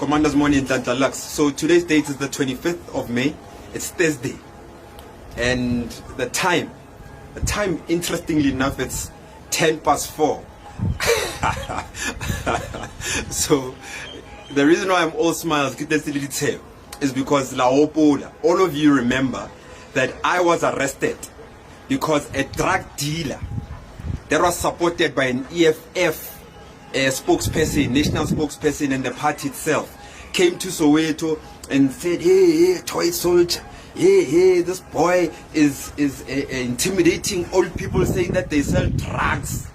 Commander's morning, Nhlanhla Lux. So today's date is the 25th of May. It's Thursday. And the time, interestingly enough, it's 4:10. So the reason why I'm all smiles is because all of you remember that I was arrested because a drug dealer that was supported by an EFF spokesperson, national spokesperson, and the party itself came to Soweto and said, hey, toy soldier, hey, this boy is intimidating old people, saying that they sell drugs.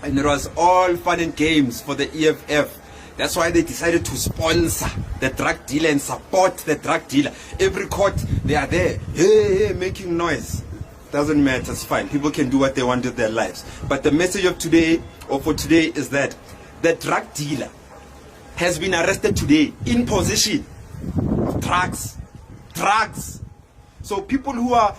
And it was all fun and games for the EFF. That's why they decided to sponsor the drug dealer and support the drug dealer. Every court, they are there, hey, making noise. Doesn't matter, it's fine. People can do what they want with their lives. But the message of today, or for today, is that the drug dealer has been arrested today in possession of drugs. So people who are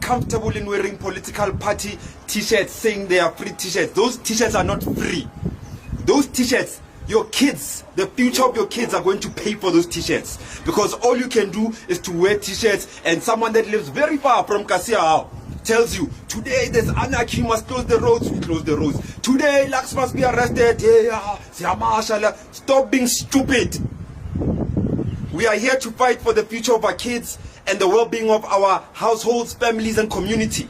comfortable in wearing political party t-shirts, saying they are free t-shirts, those t-shirts are not free. Those t-shirts, your kids, the future of your kids are going to pay for those t-shirts, because all you can do is to wear t-shirts, and someone that lives very far from Kasia tells you, today there's anarchy, must close the roads, we close the roads. Today Lux must be arrested. Stop being stupid. We are here to fight for the future of our kids and the well-being of our households, families, and community.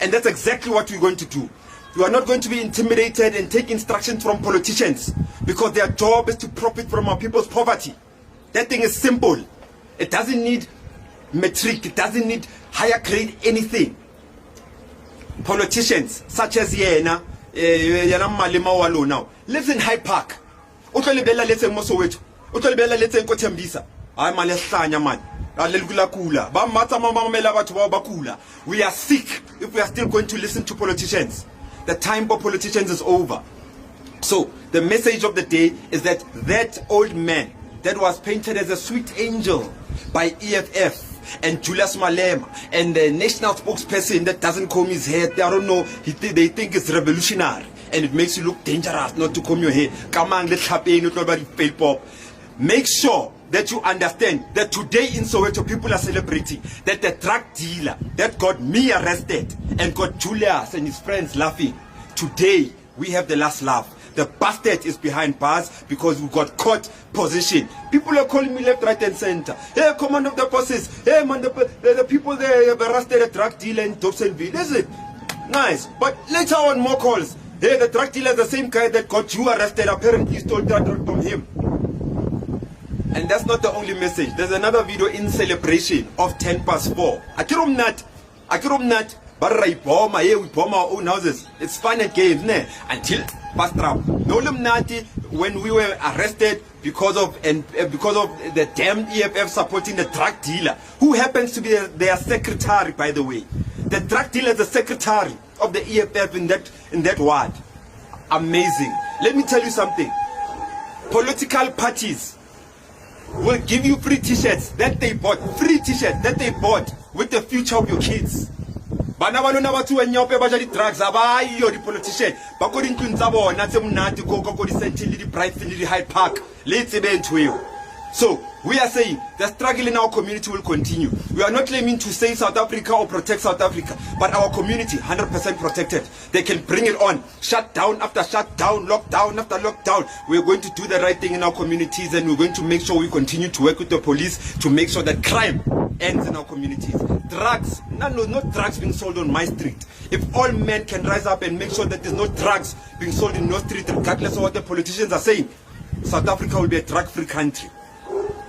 And that's exactly what we're going to do. We are not going to be intimidated and take instructions from politicians, because their job is to profit from our people's poverty. That thing is simple. It doesn't need metric, it doesn't need higher grade anything. Politicians such as Yena Malema Walo now lives in Hyde Park. Utolibela let's say Mosoweto. Utolibela let's say Nkotembisa. I'm Alehlanya man. We are sick if we are still going to listen to politicians. The time for politicians is over. So the message of the day is that that old man that was painted as a sweet angel by EFF and Julius Malema and the national spokesperson that doesn't comb his hair, I don't know, they think it's revolutionary and it makes you look dangerous not to comb your hair. Make sure that you understand that today in Soweto people are celebrating that the drug dealer that got me arrested and got Julius and his friends laughing, today we have the last laugh. The bastard is behind bars because we got caught position. People are calling me left, right, and center. Hey, command of the forces. Hey, man, the people there have arrested a drug dealer in Dobsonville. Is it? Nice. But later on, more calls. Hey, the drug dealer is the same guy that got you arrested. Apparently, you stole that drug from him. And that's not the only message. There's another video in celebration of 4:10. Akirumnat. We bomb our own houses. It's fun and games, ne? Until when we were arrested because of the damn EFF supporting the drug dealer, who happens to be their secretary, by the way. The drug dealer is the secretary of the EFF in that ward. Amazing. Let me tell you something. Political parties will give you free t-shirts that they bought, with the future of your kids. Bana banona batho wa nyope ba ja di drugs abayo di politician ba go dintlong tsa bona tse monate go di Sentinel di Brighton di Hyde Park le tsebe ntweo. So we are saying the struggle in our community will continue. We are not claiming to save South Africa or protect South Africa, but our community 100% protected. They can bring it on, shut down after shut down, lockdown after lockdown. We're going to do the right thing in our communities, and we're going to make sure we continue to work with the police to make sure that crime ends in our communities. Drugs, not drugs being sold on my street. If all men can rise up and make sure that there's no drugs being sold in no street, regardless of what the politicians are saying, South Africa will be a drug-free country.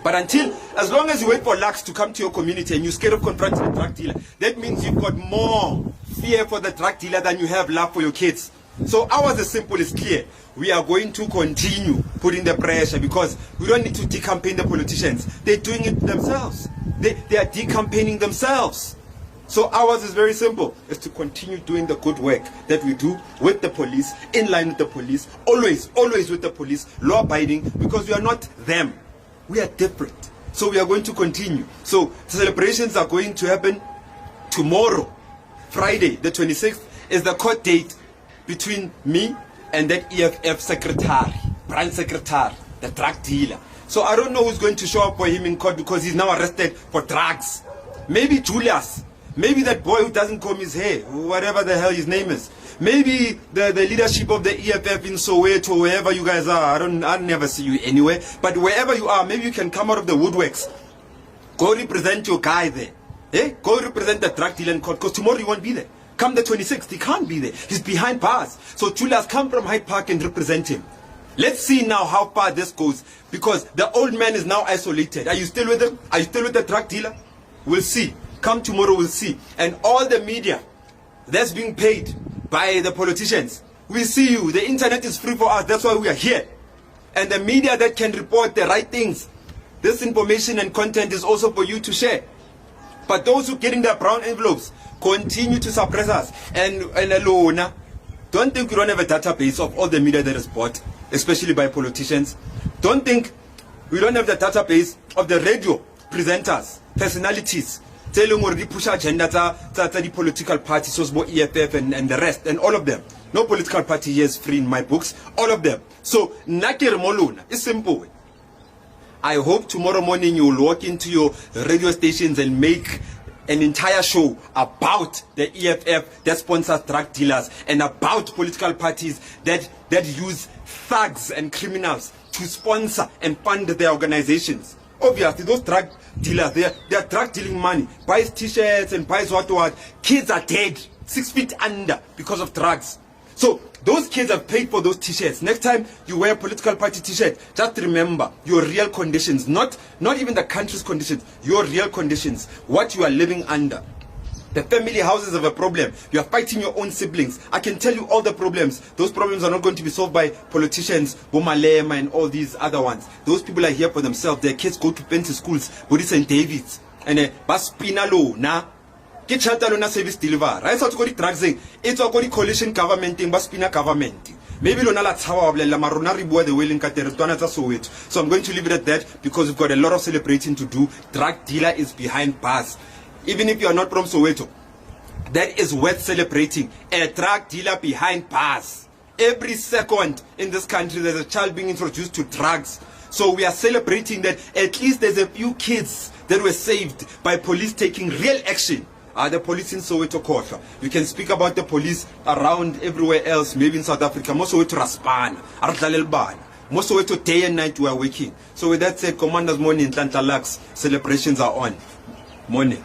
But as long as you wait for Lux to come to your community and you're scared of confronting the drug dealer, that means you've got more fear for the drug dealer than you have love for your kids. So ours is simple, it's clear. We are going to continue putting the pressure, because we don't need to decampaign the politicians. They're doing it themselves. They are decampaigning themselves. So ours is very simple. It's to continue doing the good work that we do with the police, in line with the police, always with the police, law-abiding, because we are not them. We are different. So we are going to continue. So celebrations are going to happen tomorrow. Friday, the 26th, is the court date between me and that EFF secretary, branch secretary, the drug dealer. So I don't know who's going to show up for him in court because he's now arrested for drugs. Maybe Julius. Maybe that boy who doesn't comb his hair, whatever the hell his name is. Maybe the leadership of the EFF in Soweto, wherever you guys are. I'll never see you anywhere. But wherever you are, maybe you can come out of the woodworks. Go represent your guy there. Eh? Go represent the drug dealer in court, because tomorrow you won't be there. Come the 26th, he can't be there. He's behind bars. So Julius, come from Hyde Park and represent him. Let's see now how far this goes, because the old man is now isolated. Are you still with him? Are you still with the drug dealer? We'll see. Come tomorrow, we'll see. And all the media that's being paid by the politicians, we see you. The internet is free for us. That's why we are here. And the media that can report the right things, this information and content is also for you to share. But those who get in their brown envelopes continue to suppress us. And alone, don't think we don't have a database of all the media that is bought, especially by politicians. Don't think we don't have the database of the radio presenters, personalities, telling or push agenda the political parties, so EFF and the rest, and all of them. No political party here is free in my books, all of them. So, Nakir Moluna, it's simple. I hope tomorrow morning you will walk into your radio stations and make an entire show about the EFF that sponsors drug dealers and about political parties that use thugs and criminals to sponsor and fund their organizations. Obviously, those drug dealers, they are drug dealing money, buys t-shirts and buys what. Kids are dead, 6 feet under because of drugs. So those kids have paid for those t-shirts. Next time you wear a political party t-shirt, just remember your real conditions, not even the country's conditions, your real conditions, what you are living under. The family houses have a problem. You are fighting your own siblings. I can tell you all the problems. Those problems are not going to be solved by politicians, Bomalema and all these other ones. Those people are here for themselves. Their kids go to fancy schools, Buddha St. David's, and Baspinalo, na. Get Chantalona service deliver. Right? So to go to drugs, it's a coalition government in Baspina government. Maybe Lonala Tower la Maronari boy the willing So I'm going to leave it at that because we've got a lot of celebrating to do. Drug dealer is behind bars. Even if you are not from Soweto, that is worth celebrating. A drug dealer behind bars. Every second in this country there's a child being introduced to drugs. So we are celebrating that at least there's a few kids that were saved by police taking real action. The police in Soweto Kotla. You can speak about the police around everywhere else, maybe in South Africa. Most Soweto Raspana, Artlalelbana. Most Soweto day and night we are working. So with that said, Commander's morning, Nhlanhla Lux celebrations are on. Morning.